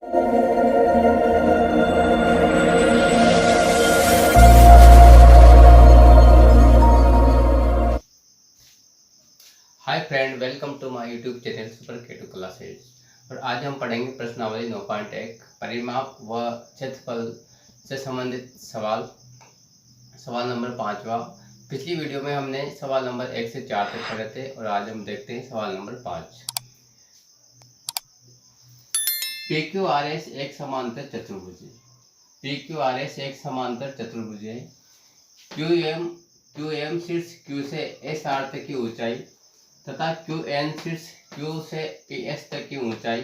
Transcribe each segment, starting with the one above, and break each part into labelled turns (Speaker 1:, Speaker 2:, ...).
Speaker 1: Hi friend, welcome to my YouTube channel super K2 classes. और आज हम पढ़ेंगे प्रश्नावली 9.1 परिमाप व क्षेत्रफल से संबंधित सवाल नंबर 5वां। पिछली वीडियो में हमने सवाल नंबर 1 से 4 तक पढ़े थे और आज हम देखते हैं सवाल नंबर 5। PQRS एक समांतर चतुर्भुज है। PQRS एक समांतर चतुर्भुज है। QM शीर्ष Q से S R तक की ऊंचाई तथा QN शीर्ष Q से PS तक की ऊंचाई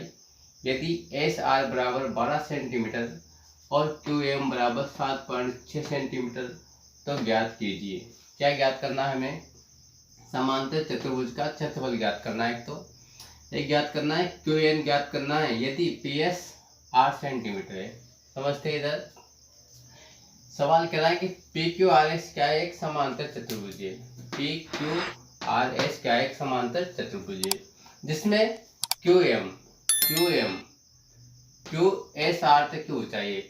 Speaker 1: यदि SR बराबर 12 सेंटीमीटर और QM बराबर 7.6 सेंटीमीटर तो ज्ञात कीजिए। क्या ज्ञात करना है हमें? समांतर चतुर्भुज का क्षेत्रफल ज्ञात करना है। तो एक ज्ञात करना है, QN ज्ञात करना है यदि PS 8 सेंटीमीटर है। समझते हैं? इधर सवाल कह रहा है कि PQRS क्या है? एक समांतर चतुर्भुज है। PQRS क्या है? एक समांतर चतुर्भुज है जिसमें QM SR तक की ऊंचाई है।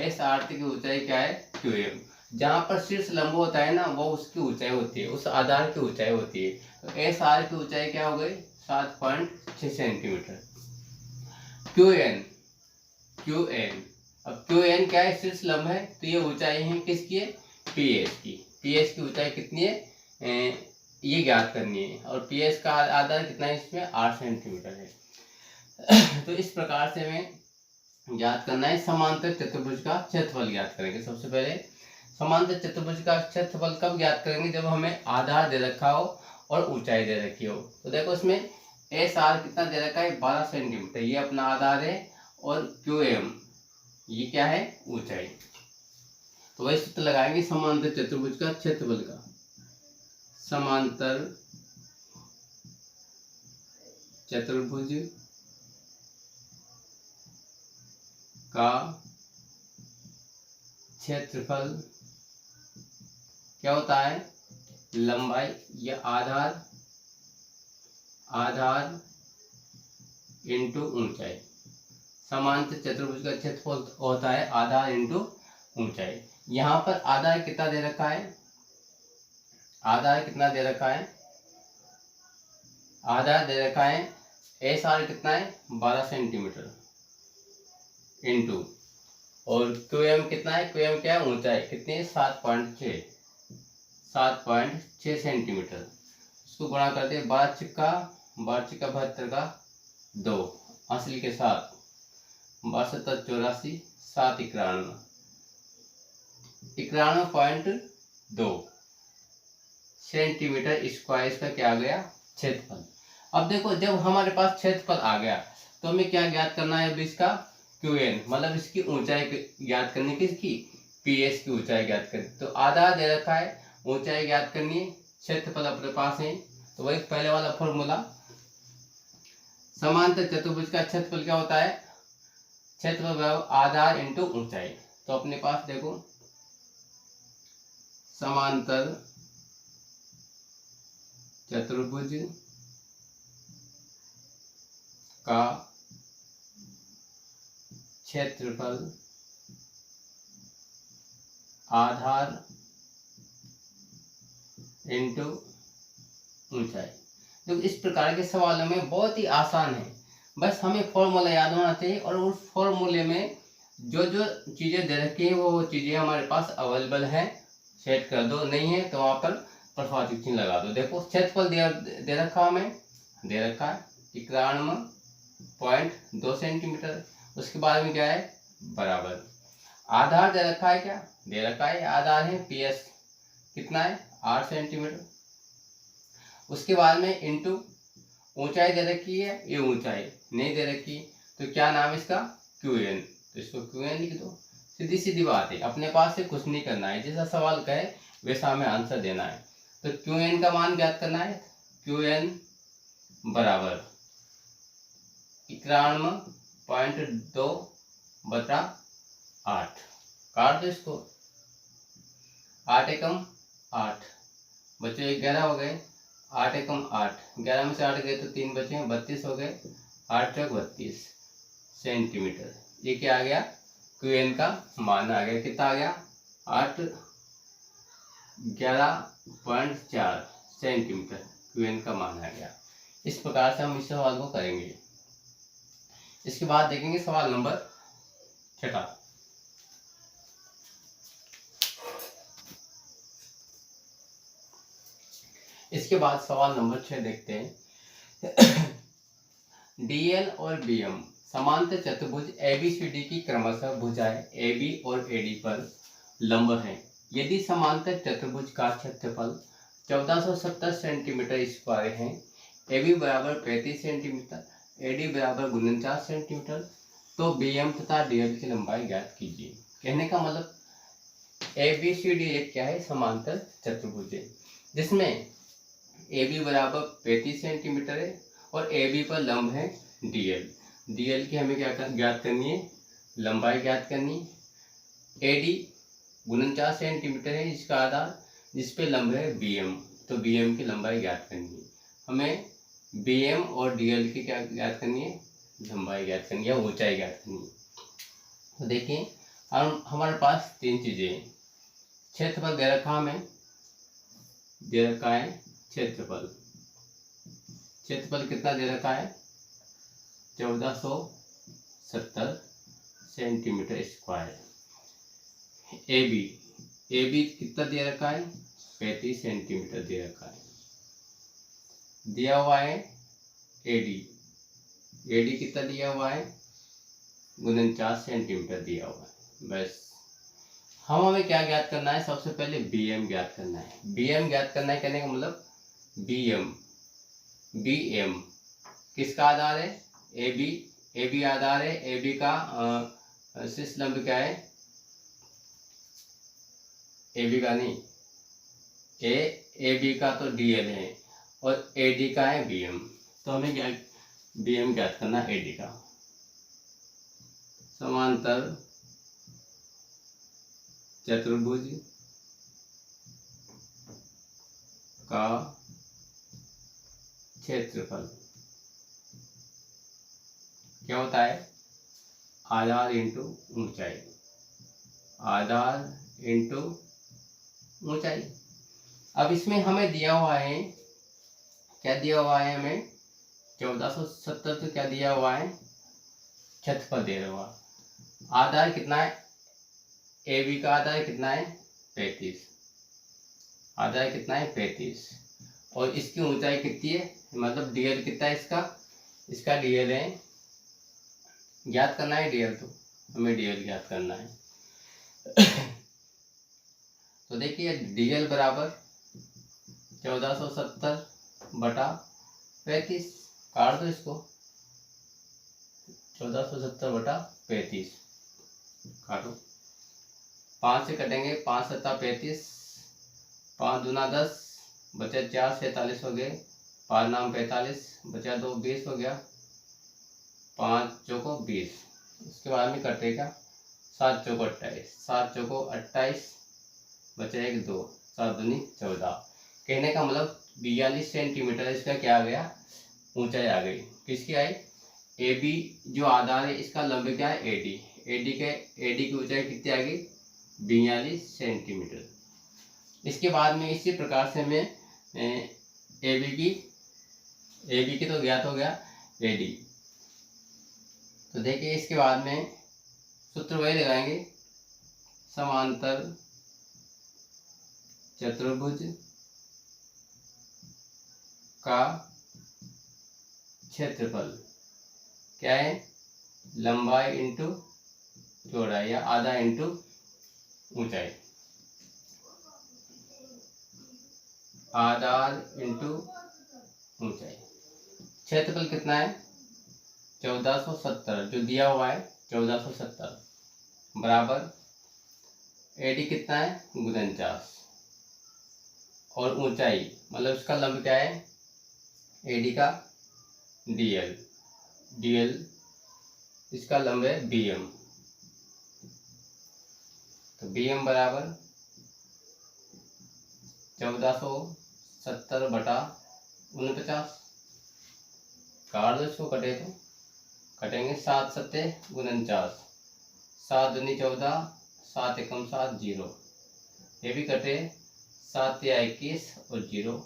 Speaker 1: SR तक की ऊंचाई क्या है? QM। जहां पर शीर्ष लंब होता है ना, वो उसकी ऊंचाई होती है, उस आधार की ऊंचाई होती है। तो SR की ऊंचाई क्या हो गई? 7.6 सेंटीमीटर। QN अब QN क्या है? शीर्ष लंब है, तो ये ऊंचाई है किसकी है? PS की। PS की ऊंचाई कितनी है? ये ज्ञात करनी है। और PS का आधार कितना है? इसमें 8 सेंटीमीटर है। तो इस प्रकार से हमें ज्ञात करना है समांतर चतुर्भुज का क्षेत्रफल ज्ञात करेंगे। सबसे पहले समांतर चतुर्भुज का क्षेत्रफल कब ज्ञात करेंगे? जब हमें आधार दे रखा हो और ऊंचाई दे रखी हो। तो देखो इसमें SR कितना दे रखा है? 12 सेंटीमीटर, ये अपना आधार है। और QM ये क्या है? ऊंचाई। तो वही सूत्र लगाएंगे समांतर चतुर्भुज का क्षेत्रफल का। समांतर चतुर्भुज का क्षेत्रफल क्या होता है? लंबाई या आधार इंटू ऊंचाई। समांतर चतुर्भुज का क्षेत्रफल होता है आधार इंटू ऊंचाई। यहाँ पर आधार कितना दे रखा है? आधार कितना दे रखा है? आधार दे रखा है SR कितना है? 12 सेंटीमीटर इंटू, और QM कितना है? QM क्या है? ऊंचाई कितनी है? 7.6 सेंटीमीटर। इसको गुणा कर दे, 12 चिक्का 72 का 2 असली के साथ 62 84 7 91.2 सेंटीमीटर स्क्वायर इसका क्या आ गया? क्षेत्रफल। अब देखो, जब हमारे पास क्षेत्रफल आ गया तो हमें क्या ज्ञात करना है? अब इसका QN मतलब इसकी ऊंचाई ज्ञात करनी, किसकी? PS की ऊंचाई ज्ञात करनी। तो आधार दे रखा है, ऊंचाई ज्ञात करनी है, क्षेत्रफल अपने पास है। तो वही पहले वाला फॉर्मूला, समांतर चतुर्भुज का क्षेत्रफल क्या होता है? क्षेत्रफल बराबर आधार इंटू ऊंचाई। तो अपने पास देखो समांतर चतुर्भुज का क्षेत्रफल आधार इंटू ऊंचाई। तो इस प्रकार के सवालों में बहुत ही आसान है, बस हमें फॉर्मूला याद होना चाहिए। और उस फॉर्मूले में जो जो चीज़ें दे रखी हैं वो चीज़ें हमारे पास अवेलेबल है, सेट कर दो। नहीं है तो वहाँ पर प्रश्नार्थक चिन्ह लगा दो। देखो क्षेत्रफल दे रखा हमें, दे रखा है 91.2 सेंटीमीटर। उसके बाद में क्या है? बराबर आधार दे रखा है, क्या दे रखा है? आधार है PS कितना है? 8 सेंटीमीटर। उसके बाद में इंटू ऊंचाई दे रखी है, ये ऊंचाई नहीं दे रखी, तो क्या नाम इसका? QN। तो इसको QN लिख दो। सीधी सीधी बात है, अपने पास से कुछ नहीं करना है, जैसा सवाल कहे वैसा हमें आंसर देना है। तो QN का मान ज्ञात करना है। QN बराबर 91.2 बटा 8। काट दो इसको, 8 एकम 8 बचे 11 हो गए। 8 एकम 8, 11 में से 8 गए तो 3 बचे, 32 हो गए। 8 चौक 32 सेंटीमीटर। ये क्या आ गया, क्यू एन का मान आ गया, कितना आ गया 811.4 सेंटीमीटर क्यू एन का मान आ गया। इस प्रकार से हम इस सवाल को करेंगे। इसके बाद देखेंगे सवाल नंबर 6। इसके बाद सवाल नंबर 6 देखते हैं। डीएल और बीएम समांतर चतुर्भुज एबीसीडी की क्रमशः भुजाएं एबी और एडी पर लंब हैं। यदि समांतर चतुर्भुज का क्षेत्रफल 1470 सेंटीमीटर स्क्वायर है, एबी बराबर 35 सेंटीमीटर, एडी बराबर 49 सेंटीमीटर, तो बीएम तथा डीएल की लंबाई ज्ञात कीजिए। कहने का मतलब एबीसीडी एक क्या है, समांतर चतुर्भुज है, जिसमें AB बराबर 35 सेंटीमीटर है और AB पर लंब है DL। DL की हमें क्या ज्ञात करनी है, लंबाई ज्ञात करनी है। AD 49 सेंटीमीटर है इसका आधार, जिस पे लंब है BM, तो BM की लंबाई ज्ञात करनी है। हमें BM और DL की क्या ज्ञात करनी है, लंबाई ज्ञात करनी है, ऊंचाई ज्ञात करनी है। तो देखिए हमारे पास तीन चीजें हैं। क्षेत्रफल दे रखा हमें, दे रखा है क्षेत्रफल कितना दे रखा है, 1470 सेंटीमीटर स्क्वायर। AB कितना दे रखा है, 35 सेंटीमीटर दे रखा है। दिया हुआ है AD कितना दिया हुआ है, 49 सेंटीमीटर दिया हुआ है। बस हमें क्या ज्ञात करना है, सबसे पहले BM ज्ञात करना है। BM ज्ञात करना है कहने का मतलब BM किसका आधार है, AB आधार है। AB का शीर्ष लंब क्या है, AB का नहीं, AB का तो DL है और AD का है BM। तो हमें BM ज्ञात करना है AD का। समांतर चतुर्भुज का क्षेत्रफल क्या होता है, आधार इंटू ऊंचाई, आधार इंटू ऊंचाई। अब इसमें हमें दिया हुआ है, क्या दिया हुआ है हमें, 1470 तो क्या दिया हुआ है, क्षेत्रफल दे रहा हुआ। आधार कितना है, AB का आधार कितना है 35, आधार कितना है 35, और इसकी ऊंचाई कितनी है, मतलब DL कितना है इसका DL है, ज्ञात करना है DL, तो हमें DL ज्ञात करना है। तो देखिए DL बराबर 1470/35, काट दो इसको, 1470/35 काटो, 5 से कटेंगे, 5 सत्ता 35, 5 दूना 10, बचा 4 47 हो गए, 5 नाम 45, बचा 2 20 हो गया, 5 चौको 20। उसके बाद में कटेगा 7 चौको 28, 7 चौको 28, बचा 1 2, 7 दूनी 14। कहने का मतलब 42 सेंटीमीटर इसका क्या आ गया, ऊंचाई आ गई। किसकी आई, AB जो आधार है इसका लंब क्या है AD की ऊंचाई कितनी आ गई, 42 सेंटीमीटर। इसके बाद में इसी प्रकार से हमें AB की तो ज्ञात हो गया AD। तो देखिए इसके बाद में सूत्र वही लगाएंगे, समांतर चतुर्भुज का क्षेत्रफल क्या है, लंबाई इंटू चौड़ाई या आधा इंटू ऊंचाई, आधार इंटू ऊंचाई। क्षेत्रफल कितना है 1470 जो दिया हुआ है 1470 बराबर AD कितना है 49 और ऊंचाई मतलब इसका लंब क्या है AD का DL इसका लंब है BM। तो BM बराबर 1470/49, काट दो इसको, कटे तो कटेंगे 7 सत्ते 49, 7 दूनी 14, 7 एकम 7, 0, ये भी कटे, 7 या 21 और 0।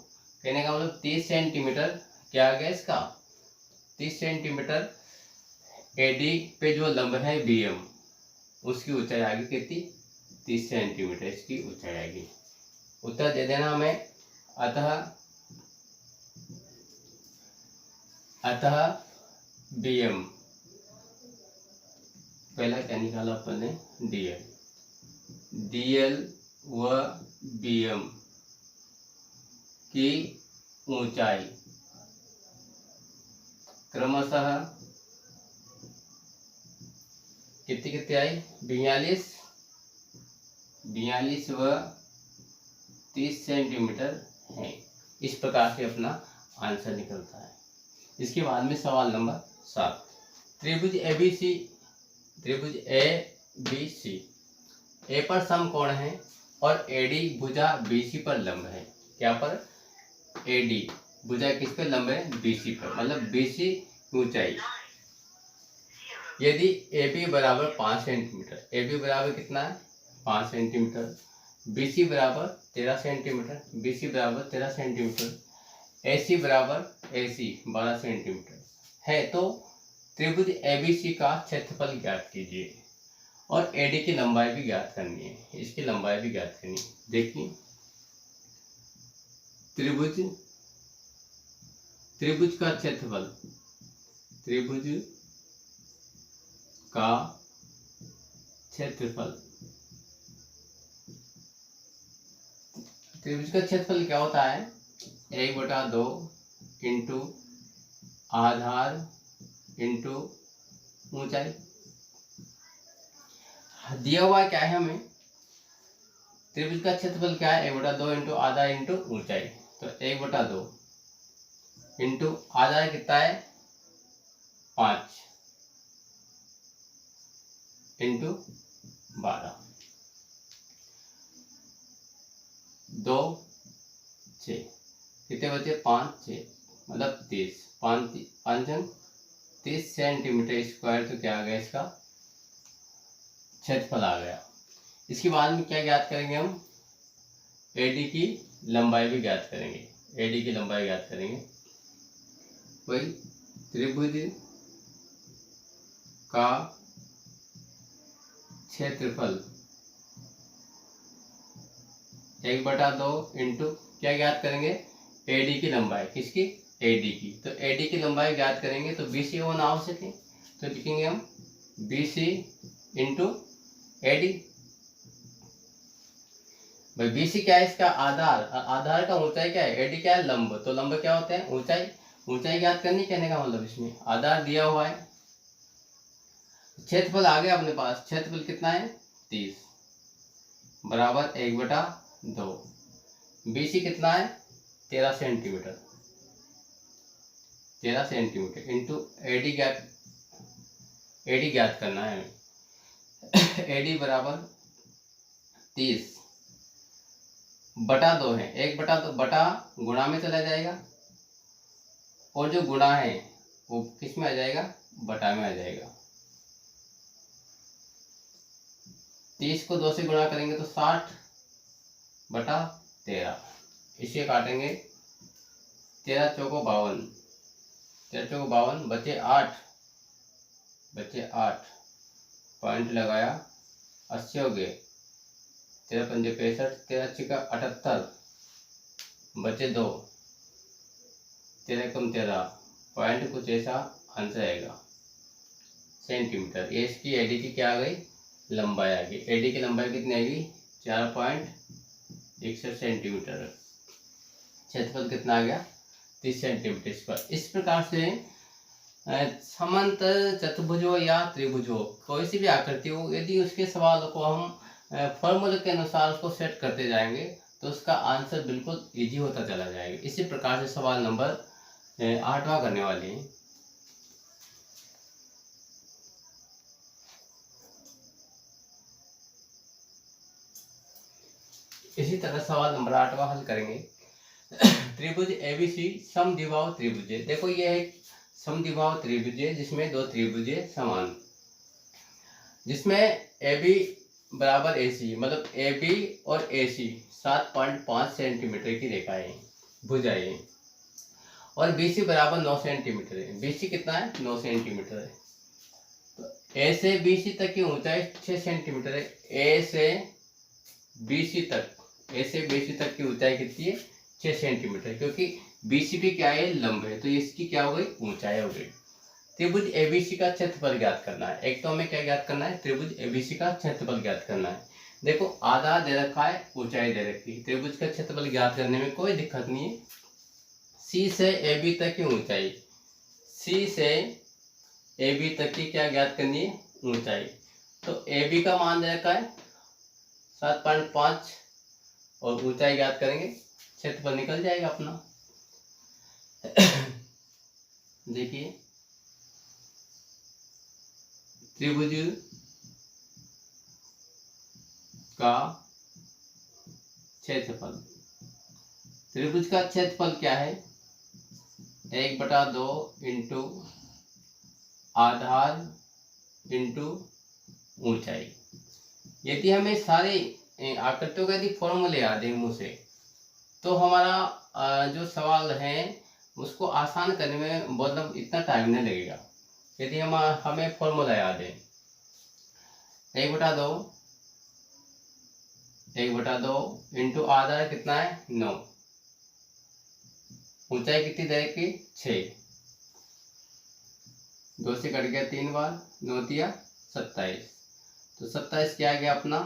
Speaker 1: कहने का मतलब 30 सेंटीमीटर क्या आ गया इसका, 30 सेंटीमीटर एडी पे जो लंब है बीएम, उसकी ऊंचाई आएगी कितनी, 30 सेंटीमीटर इसकी ऊंचाई आएगी। उत्तर दे देना हमें। अतः बीएम, पहला क्या निकाला अपन ने, डीएल व बीएम की ऊंचाई क्रमशः कितनी कितनी आई, 42 व 30 सेंटीमीटर है। इस प्रकार से अपना आंसर निकलता है। इसके बाद में सवाल नंबर 7, त्रिभुज ABC ए पर समकोण है और एडी भुजा बीसी पर लंब है। क्या पर, एडी भुजा किस पे लंब है, बीसी पर, मतलब बीसी की ऊंचाई। यदि AB बराबर 5 सेंटीमीटर, AB बराबर कितना है 5 सेंटीमीटर, BC बराबर 13 सेंटीमीटर, BC बराबर 13 सेंटीमीटर, AC बराबर AC 12 सेंटीमीटर है, तो त्रिभुज ABC का क्षेत्रफल ज्ञात कीजिए और AD की लंबाई भी ज्ञात करनी है, इसकी लंबाई भी ज्ञात करनी है। देखिए त्रिभुज का क्षेत्रफल, त्रिभुज का क्षेत्रफल, त्रिभुज का क्षेत्रफल क्या होता है, 1/2 इंटू आधार इंटू ऊंचाई। दिया हुआ क्या है हमें, त्रिभुज का क्षेत्रफल क्या है, 1/2 इंटू आधार इंटू ऊंचाई। तो 1/2 इंटू आधार कितना है 5 इंटू 12, 2 6, कितने बचे 5 6 मतलब 30, 30 सेंटीमीटर स्क्वायर। तो क्या आ गया इसका क्षेत्रफल आ गया। इसके बाद में क्या ज्ञात करेंगे हम, एडी की लंबाई भी ज्ञात करेंगे, एडी की लंबाई ज्ञात करेंगे। वही त्रिभुज का क्षेत्रफल 1/2 इंटू क्या ज्ञात करेंगे, एडी की लंबाई, किसकी, एडी की। तो एडी की लंबाई ज्ञात करेंगे तो बीसी होना आवश्यक है, तो लिखेंगे हम बीसी इंटू एडी। भाई बीसी क्या है इसका आधार, आधार का ऊंचाई क्या है, एडी क्या है लंब, तो लंब क्या होते हैं ऊंचाई, ऊंचाई ज्ञात करनी, कहने का मतलब इसमें आधार दिया हुआ है। क्षेत्रफल आ गया अपने पास, क्षेत्रफल कितना है 30 बराबर 1/2, बीसी कितना है 13 सेंटीमीटर, 13 सेंटीमीटर इंटू एडी ज्ञात करना है हमें। एडी बराबर 30 बटा 2 है, 1/2 बटा गुणा में चला जाएगा और जो गुणा है वो किस में आ जाएगा, बटा में आ जाएगा। 30 को 2 से गुणा करेंगे तो 60/13, इसे काटेंगे 13 चौको 52, 13 चौको 52, बचे 8 पॉइंट लगाया, 80 हो गए, 13 पंजे 65, 13 छिका 78, बचे 2, 13 कम 13, पॉइंट कुछ ऐसा आंसर आएगा सेंटीमीटर। ये इसकी एडी की क्या आ गई, लंबाई आ गई। एडी की लंबाई कितनी आएगी 4.61 सेंटीमीटर। क्षेत्रफल कितना आ गया 30 सेंटीमीटर पर। इस प्रकार से समांतर चतुर्भुज हो या त्रिभुज हो, कोई सी भी आकृति हो, यदि उसके सवालों को हम फॉर्मूले के अनुसार उसको सेट करते जाएंगे तो उसका आंसर बिल्कुल इजी होता चला जाएगा। इसी प्रकार से सवाल नंबर 8वां करने वाले हैं। इसी तरह सवाल नंबर 8वां हल करेंगे। त्रिभुज एबीसी समद्विबाहु त्रिभुज है। देखो ये है समद्विबाहु त्रिभुज है जिसमें दो त्रिभुज समान। जिसमें ए बी बराबर ए सी, मतलब ए बी और ए सी 7.5 सेंटीमीटर की रेखाएं भुजाएं, और बी सी बराबर 9 सेंटीमीटर है। बी सी कितना है? 9 सेंटीमीटर है। तो ए से बी सी तक की ऊंचाई 6 सेंटीमीटर है। ए से बी सी तक की ऊंचाई कितनी है? 6 सेंटीमीटर, क्योंकि बी सी भी क्या है? लंब है, तो इसकी क्या हो गई? ऊंचाई हो गई। त्रिभुज एबीसी का क्षेत्रफल ज्ञात करना है। एक तो हमें क्या ज्ञात करना है? त्रिभुज एबीसी का क्षेत्रफल ज्ञात करना है। देखो आधार दे रखा है, ऊंचाई दे रखी है, त्रिभुज का क्षेत्रफल ज्ञात करने में कोई दिक्कत नहीं है। सी से ए बी तक की ऊंचाई, सी से ए बी तक की क्या ज्ञात करनी है? ऊंचाई। तो ए बी का मान दे रखा है 7.5 और ऊंचाई ज्ञात करेंगे, क्षेत्रफल निकल जाएगा अपना। देखिए त्रिभुज का क्षेत्रफल, त्रिभुज का क्षेत्रफल क्या है? 1/2 इंटू आधार इंटू ऊंचाई। यदि हमें सारे आकृतियों का यदि फॉर्मूले याद है मुँह से, तो हमारा जो सवाल है उसको आसान करने में मतलब इतना टाइम नहीं लगेगा। यदि हमें फॉर्मूला याद है 1/2 इंटू आधार कितना है? 9, ऊंचाई कितनी दे रखी? 6, 2 से कट गया 3 बार, 9 दिया 27, तो 27 क्या आ गया अपना?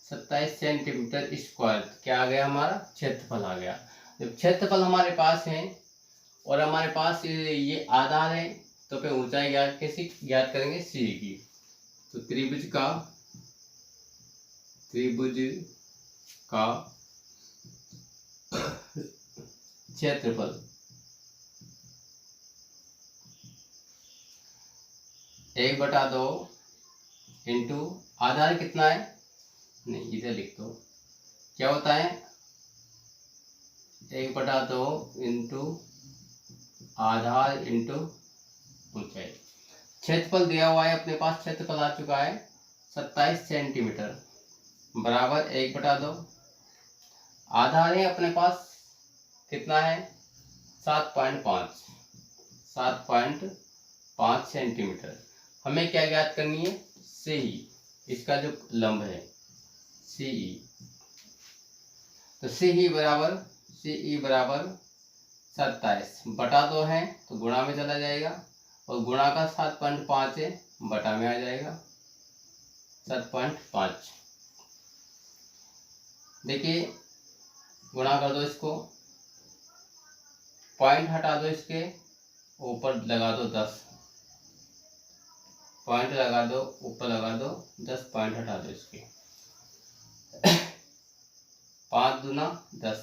Speaker 1: 27 सेंटीमीटर स्क्वायर क्या आ गया? हमारा क्षेत्रफल आ गया। जब क्षेत्रफल हमारे पास है और हमारे पास ये आधार है, तो फिर ऊंचाई कैसे ज्ञात करेंगे? सी की। तो त्रिभुज का क्षेत्रफल 1/2 इंटू आधार कितना है? नहीं, इधर लिख दो। क्या होता है? 1/2 इंटू आधार इंटू ऊंचाई। क्षेत्रफल दिया हुआ है अपने पास, क्षेत्रफल आ चुका है 27 सेंटीमीटर बराबर 1/2। आधार है अपने पास कितना है? 7.5 सेंटीमीटर। हमें क्या ज्ञात करनी है? सी, इसका जो लंब है सी। तो सी बराबर 27/2 है, तो गुणा में चला जाएगा, और गुणा का 7.5 है, बटा में आ जाएगा 7.5। देखिए गुणा कर दो इसको, पॉइंट हटा दो, इसके ऊपर लगा दो 10 पॉइंट, लगा दो ऊपर लगा दो 10 पॉइंट हटा दो इसके। 5 दूना 10,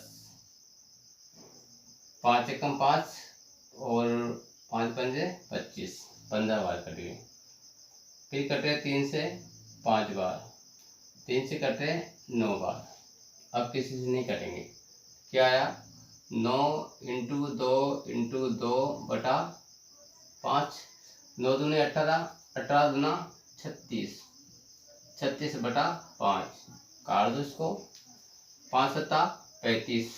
Speaker 1: 5 एकम 5 और 5 पंजे 25, 15 बार कट गए। फिर कटे 3 से 5 बार, 3 से कटे 9 बार। अब किसी से नहीं कटेंगे। क्या आया? 9 इंटू 2 बटा 5, 9 दूनी 18, 18 दूना 36, 36 बटा 5, काट दो इसको, 5 सत्ता 35,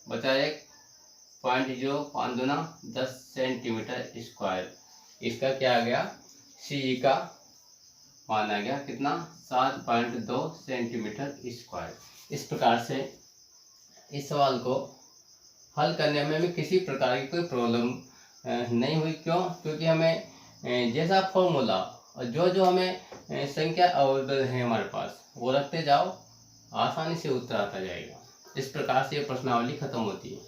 Speaker 1: बचा 1 पॉइंट, जो 5 दूना 10 सेंटीमीटर स्क्वायर। इसका क्या आ गया? सी का मान आ गया कितना? 7.2 सेंटीमीटर स्क्वायर। इस प्रकार से इस सवाल को हल करने में हमें किसी प्रकार की कोई प्रॉब्लम नहीं हुई। क्यों? क्योंकि हमें जैसा फॉर्मूला और जो हमें संख्या अवेलेबल है हमारे पास, वो रखते जाओ, आसानी से उत्तर आता जाएगा। इस प्रकार से ये प्रश्नावली खत्म होती है।